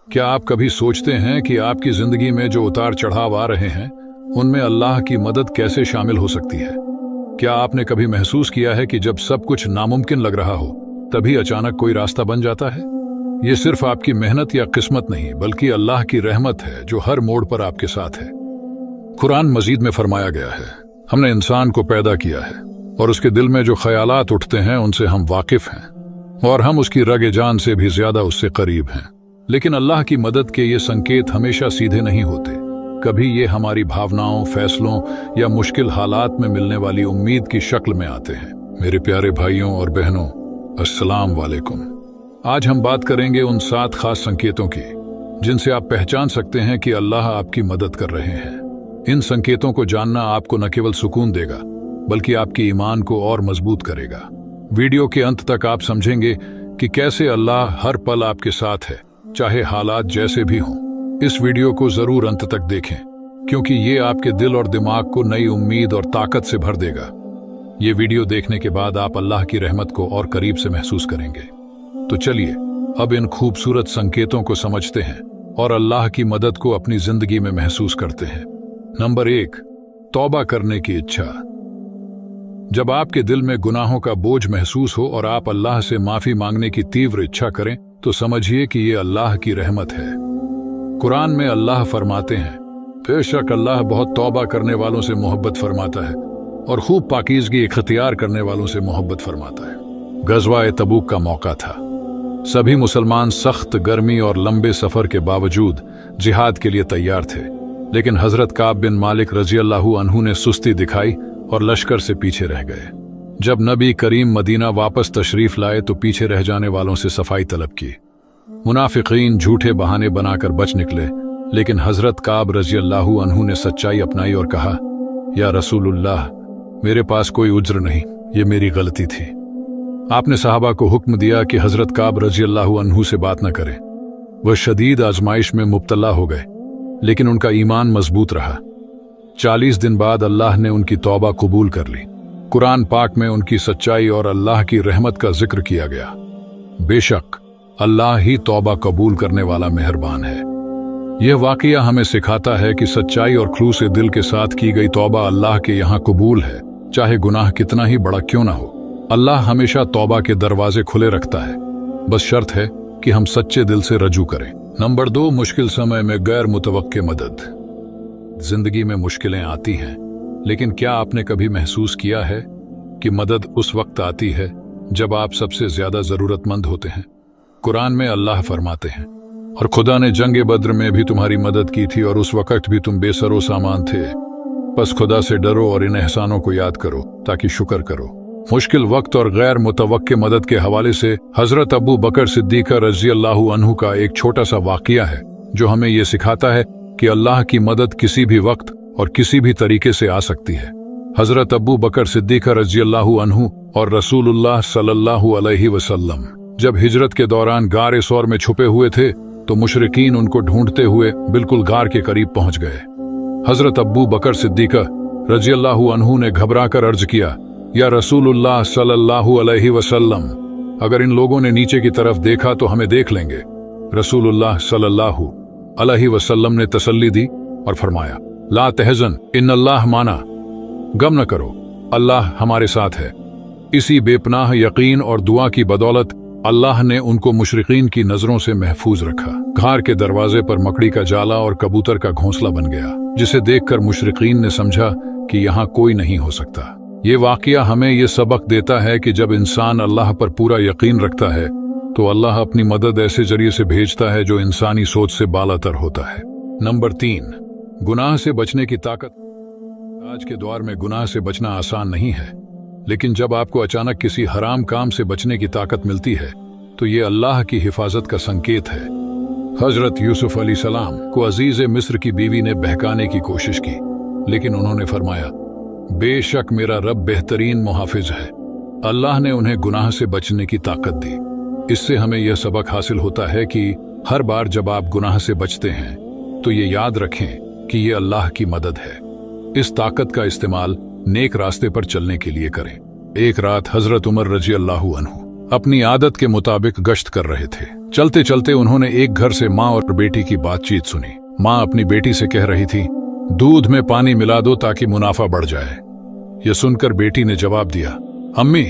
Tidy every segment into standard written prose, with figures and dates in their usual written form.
क्या आप कभी सोचते हैं कि आपकी जिंदगी में जो उतार चढ़ाव आ रहे हैं उनमें अल्लाह की मदद कैसे शामिल हो सकती है? क्या आपने कभी महसूस किया है कि जब सब कुछ नामुमकिन लग रहा हो तभी अचानक कोई रास्ता बन जाता है? ये सिर्फ आपकी मेहनत या किस्मत नहीं बल्कि अल्लाह की रहमत है जो हर मोड़ पर आपके साथ है। कुरान मजीद में फरमाया गया है, हमने इंसान को पैदा किया है और उसके दिल में जो ख्यालात उठते हैं उनसे हम वाकिफ हैं और हम उसकी रगे जान से भी ज्यादा उससे करीब हैं। लेकिन अल्लाह की मदद के ये संकेत हमेशा सीधे नहीं होते। कभी ये हमारी भावनाओं, फैसलों या मुश्किल हालात में मिलने वाली उम्मीद की शक्ल में आते हैं। मेरे प्यारे भाइयों और बहनों, अस्सलाम वालेकुम। आज हम बात करेंगे उन 7 खास संकेतों की जिनसे आप पहचान सकते हैं कि अल्लाह आपकी मदद कर रहे हैं। इन संकेतों को जानना आपको न केवल सुकून देगा बल्कि आपकी ईमान को और मजबूत करेगा। वीडियो के अंत तक आप समझेंगे कि कैसे अल्लाह हर पल आपके साथ है, चाहे हालात जैसे भी हों। इस वीडियो को जरूर अंत तक देखें क्योंकि ये आपके दिल और दिमाग को नई उम्मीद और ताकत से भर देगा। ये वीडियो देखने के बाद आप अल्लाह की रहमत को और करीब से महसूस करेंगे। तो चलिए अब इन खूबसूरत संकेतों को समझते हैं और अल्लाह की मदद को अपनी जिंदगी में महसूस करते हैं। नंबर 1, तौबा करने की इच्छा। जब आपके दिल में गुनाहों का बोझ महसूस हो और आप अल्लाह से माफी मांगने की तीव्र इच्छा करें तो समझिए कि ये अल्लाह की रहमत है। कुरान में अल्लाह फरमाते हैं, बेशक अल्लाह बहुत तौबा करने वालों से मोहब्बत फरमाता है और खूब पाकीज़गी इख्तियार करने वालों से मोहब्बत फरमाता है। गज़वा-ए तबूक का मौका था। सभी मुसलमान सख्त गर्मी और लंबे सफर के बावजूद जिहाद के लिए तैयार थे, लेकिन हजरत काब बिन मालिक रजी अल्लाहु अन्हु ने सुस्ती दिखाई और लश्कर से पीछे रह गए। जब नबी करीम मदीना वापस तशरीफ लाए तो पीछे रह जाने वालों से सफाई तलब की। मुनाफिकीन झूठे बहाने बनाकर बच निकले, लेकिन हजरत काब रजी अल्लाहु अन्हु ने सच्चाई अपनाई और कहा, या रसूलुल्लाह, मेरे पास कोई उज्र नहीं, ये मेरी गलती थी। आपने सहाबा को हुक्म दिया कि हजरत काब रजी अल्लाहु अन्हु से बात न करें। वह शदीद आजमाइश में मुब्तला हो गए, लेकिन उनका ईमान मजबूत रहा। 40 दिन बाद अल्लाह ने उनकी तौबा कबूल कर ली। कुरान पाक में उनकी सच्चाई और अल्लाह की रहमत का जिक्र किया गया। बेशक अल्लाह ही तौबा कबूल करने वाला मेहरबान है। यह वाकया हमें सिखाता है कि सच्चाई और खुलूस दिल के साथ की गई तौबा अल्लाह के यहाँ कबूल है, चाहे गुनाह कितना ही बड़ा क्यों ना हो। अल्लाह हमेशा तौबा के दरवाजे खुले रखता है, बस शर्त है कि हम सच्चे दिल से रजू करें। नंबर 2, मुश्किल समय में गैर मुतवक्के मदद। जिंदगी में मुश्किलें आती हैं, लेकिन क्या आपने कभी महसूस किया है कि मदद उस वक्त आती है जब आप सबसे ज्यादा जरूरतमंद होते हैं? कुरान में अल्लाह फरमाते हैं, और खुदा ने जंग बद्र में भी तुम्हारी मदद की थी और उस वक्त भी तुम बेसरो सामान थे। बस खुदा से डरो और इन एहसानों को याद करो ताकि शुक्र करो। मुश्किल वक्त और गैर मुतवक्के मदद के हवाले से हजरत अबू बकर सिद्दीक रज़ी अल्लाहु अन्हु का एक छोटा सा वाकया है जो हमें यह सिखाता है कि अल्लाह की मदद किसी भी वक्त और किसी भी तरीके से आ सकती है। हजरत अबू बकर सिद्दीक रज़ी अल्लाहु अन्हु और रसूलुल्लाह सल्लल्लाहु अलैहि वसल्लम जब हिजरत के दौरान गार सौर में छुपे हुए थे तो मुशरिकीन उनको ढूंढते हुए बिल्कुल गार के करीब पहुंच गए। हजरत अबू बकर सिद्दीक रज़ी अल्लाहु अन्हु ने घबराकर अर्ज किया, या रसूलुल्लाह सल्लल्लाहु अलैहि वसल्लम, अगर इन लोगों ने नीचे की तरफ देखा तो हमें देख लेंगे। रसूलुल्लाह सल्लल्लाहु अलैहि वसल्लम ने तसल्ली दी और फरमाया, ला तहज़न इन्नल्लाह माना, गम न करो, अल्लाह हमारे साथ है। इसी बेपनाह यकीन और दुआ की बदौलत अल्लाह ने उनको मुशरिकीन की नजरों से महफूज रखा। घार के दरवाजे पर मकड़ी का जाला और कबूतर का घोंसला बन गया, जिसे देखकर मुशरिकीन ने समझा कि यहाँ कोई नहीं हो सकता। ये वाकया हमें ये सबक देता है कि जब इंसान अल्लाह पर पूरा यकीन रखता है तो अल्लाह अपनी मदद ऐसे जरिए से भेजता है जो इंसानी सोच से बालातर होता है। नंबर 3, गुनाह से बचने की ताकत। आज के दौर में गुनाह से बचना आसान नहीं है, लेकिन जब आपको अचानक किसी हराम काम से बचने की ताकत मिलती है तो ये अल्लाह की हिफाजत का संकेत है। हजरत यूसुफ अलैहिस्सलाम को अजीज मिस्र की बीवी ने बहकाने की कोशिश की, लेकिन उन्होंने फरमाया, बेशक मेरा रब बेहतरीन मुहाफिज है। अल्लाह ने उन्हें गुनाह से बचने की ताकत दी। इससे हमें यह सबक हासिल होता है कि हर बार जब आप गुनाह से बचते हैं तो ये याद रखें कि ये अल्लाह की मदद है। इस ताकत का इस्तेमाल नेक रास्ते पर चलने के लिए करें। एक रात हजरत उमर रजी अल्लाहु अन्हु अपनी आदत के मुताबिक गश्त कर रहे थे। चलते चलते उन्होंने एक घर से माँ और बेटी की बातचीत सुनी। माँ अपनी बेटी से कह रही थी, दूध में पानी मिला दो ताकि मुनाफा बढ़ जाए। यह सुनकर बेटी ने जवाब दिया, अम्मी,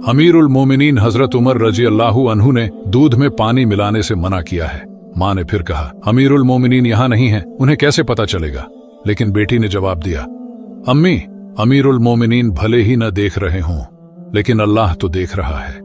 अमीरुल मोमिनीन हजरत उमर रजी अल्लाहु अन्हु ने दूध में पानी मिलाने से मना किया है। माँ ने फिर कहा, अमीरुल मोमिनीन यहाँ नहीं है, उन्हें कैसे पता चलेगा? लेकिन बेटी ने जवाब दिया, अम्मी, अमीरुल मोमिनीन भले ही न देख रहे हों, लेकिन अल्लाह तो देख रहा है।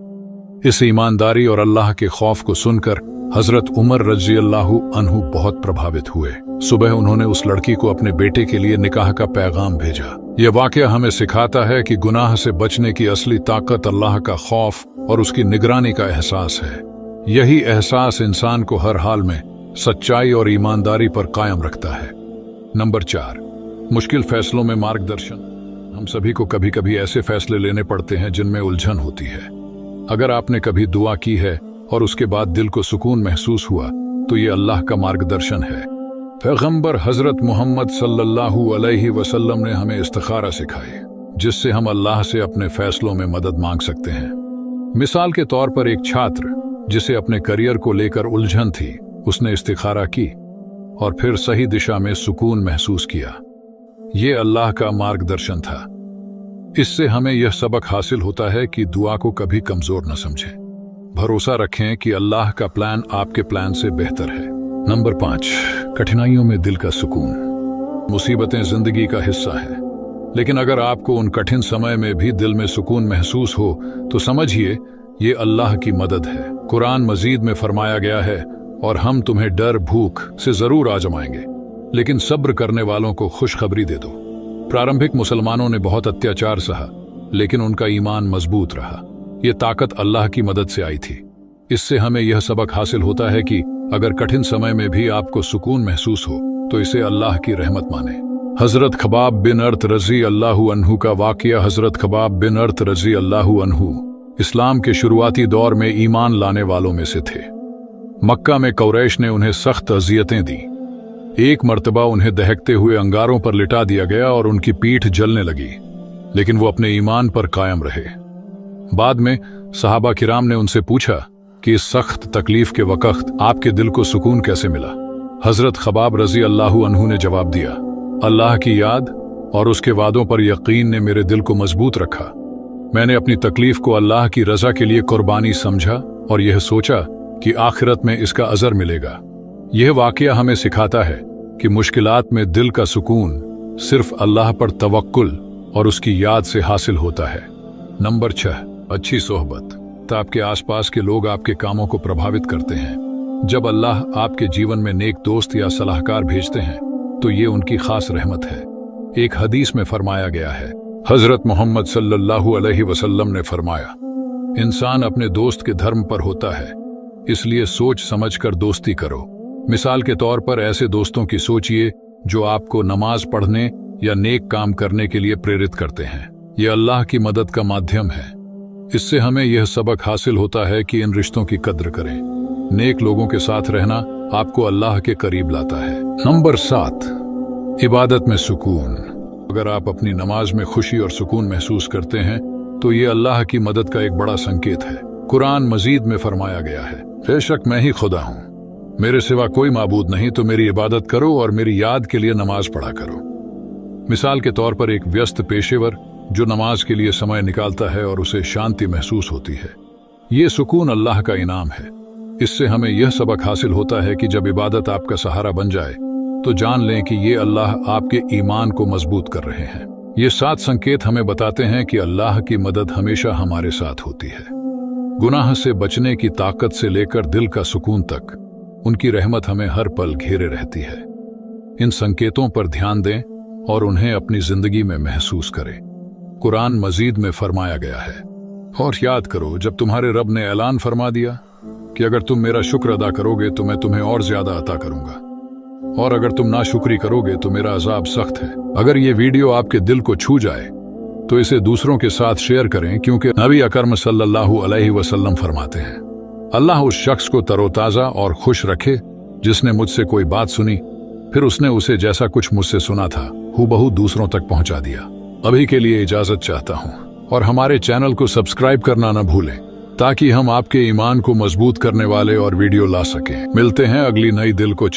इस ईमानदारी और अल्लाह के खौफ को सुनकर हजरत उमर रजी अल्लाहु अन्हु बहुत प्रभावित हुए। सुबह उन्होंने उस लड़की को अपने बेटे के लिए निकाह का पैगाम भेजा। यह वाकया हमें सिखाता है कि गुनाह से बचने की असली ताकत अल्लाह का खौफ और उसकी निगरानी का एहसास है। यही एहसास इंसान को हर हाल में सच्चाई और ईमानदारी पर कायम रखता है। नंबर 4, मुश्किल फैसलों में मार्गदर्शन। हम सभी को कभी कभी ऐसे फैसले लेने पड़ते हैं जिनमें उलझन होती है। अगर आपने कभी दुआ की है और उसके बाद दिल को सुकून महसूस हुआ तो ये अल्लाह का मार्गदर्शन है। पैगंबर हजरत मोहम्मद सल्लल्लाहु अलैहि वसल्लम ने हमें इस्तिखारा सिखाई, जिससे हम अल्लाह से अपने फैसलों में मदद मांग सकते हैं। मिसाल के तौर पर एक छात्र जिसे अपने करियर को लेकर उलझन थी, उसने इस्तिखारा की और फिर सही दिशा में सुकून महसूस किया। ये अल्लाह का मार्गदर्शन था। इससे हमें यह सबक हासिल होता है कि दुआ को कभी कमजोर न समझें। भरोसा रखें कि अल्लाह का प्लान आपके प्लान से बेहतर है। नंबर 5, कठिनाइयों में दिल का सुकून। मुसीबतें जिंदगी का हिस्सा है, लेकिन अगर आपको उन कठिन समय में भी दिल में सुकून महसूस हो तो समझिए ये अल्लाह की मदद है। कुरान मजीद में फरमाया गया है, और हम तुम्हें डर भूख से जरूर आजमाएंगे, लेकिन सब्र करने वालों को खुशखबरी दे दो। प्रारंभिक मुसलमानों ने बहुत अत्याचार सहा, लेकिन उनका ईमान मजबूत रहा। ये ताकत अल्लाह की मदद से आई थी। इससे हमें यह सबक हासिल होता है कि अगर कठिन समय में भी आपको सुकून महसूस हो तो इसे अल्लाह की रहमत माने। हजरत खबाब बिन अर्त रजी अल्लाहु अन्हु का वाकया। हजरत खबाब बिन अर्त रजी अल्लाहु अन्हु इस्लाम के शुरुआती दौर में ईमान लाने वालों में से थे। मक्का में कुरैश ने उन्हें सख्त अजियतें दी। एक मर्तबा उन्हें दहकते हुए अंगारों पर लिटा दिया गया और उनकी पीठ जलने लगी, लेकिन वो अपने ईमान पर कायम रहे। बाद में सहाबा किराम ने उनसे पूछा कि इस सख्त तकलीफ के वक्त आपके दिल को सुकून कैसे मिला? हजरत खबाब रजी अल्लाहु अन्हु ने जवाब दिया, अल्लाह की याद और उसके वादों पर यकीन ने मेरे दिल को मजबूत रखा। मैंने अपनी तकलीफ को अल्लाह की रजा के लिए कुर्बानी समझा और यह सोचा कि आखिरत में इसका अजर मिलेगा। यह वाकया हमें सिखाता है कि मुश्किलात में दिल का सुकून सिर्फ अल्लाह पर तवक्कुल और उसकी याद से हासिल होता है। नंबर 6, अच्छी सोहबत। आपके आसपास के लोग आपके कामों को प्रभावित करते हैं। जब अल्लाह आपके जीवन में नेक दोस्त या सलाहकार भेजते हैं तो ये उनकी खास रहमत है। एक हदीस में फरमाया गया है, हजरत मोहम्मद सल्लल्लाहु अलैहि वसल्लम ने फरमाया, इंसान अपने दोस्त के धर्म पर होता है, इसलिए सोच समझकर दोस्ती करो। मिसाल के तौर पर ऐसे दोस्तों की सोचिए जो आपको नमाज पढ़ने या नेक काम करने के लिए प्रेरित करते हैं। यह अल्लाह की मदद का माध्यम है। इससे हमें यह सबक हासिल होता है कि इन रिश्तों की कद्र करें। नेक लोगों के साथ रहना आपको अल्लाह के करीब लाता है। नंबर 7, इबादत में सुकून। अगर आप अपनी नमाज में खुशी और सुकून महसूस करते हैं तो ये अल्लाह की मदद का एक बड़ा संकेत है। कुरान मजीद में फरमाया गया है, बेशक मैं ही खुदा हूँ, मेरे सिवा कोई माबूद नहीं, तो मेरी इबादत करो और मेरी याद के लिए नमाज पढ़ा करो। मिसाल के तौर पर एक व्यस्त पेशेवर जो नमाज के लिए समय निकालता है और उसे शांति महसूस होती है, ये सुकून अल्लाह का इनाम है। इससे हमें यह सबक हासिल होता है कि जब इबादत आपका सहारा बन जाए तो जान लें कि ये अल्लाह आपके ईमान को मजबूत कर रहे हैं। ये 7 संकेत हमें बताते हैं कि अल्लाह की मदद हमेशा हमारे साथ होती है। गुनाह से बचने की ताकत से लेकर दिल का सुकून तक उनकी रहमत हमें हर पल घेरे रहती है। इन संकेतों पर ध्यान दें और उन्हें अपनी जिंदगी में महसूस करें। कुरान मजीद में फरमाया गया है, और याद करो जब तुम्हारे रब ने ऐलान फरमा दिया कि अगर तुम मेरा शुक्र अदा करोगे तो मैं तुम्हें और ज्यादा अता करूंगा, और अगर तुम नाशुक्री करोगे तो मेरा अजाब सख्त है। अगर ये वीडियो आपके दिल को छू जाए तो इसे दूसरों के साथ शेयर करें, क्योंकि नबी अकरम सल्लल्लाहु अलैहि वसल्लम फरमाते हैं, अल्लाह उस शख्स को तरोताजा और खुश रखे जिसने मुझसे कोई बात सुनी, फिर उसने उसे जैसा कुछ मुझसे सुना था हूबहू दूसरों तक पहुंचा दिया। अभी के लिए इजाजत चाहता हूं, और हमारे चैनल को सब्सक्राइब करना न भूलें। ताकि हम आपके ईमान को मजबूत करने वाले और वीडियो ला सकें। मिलते हैं अगली नई दिल को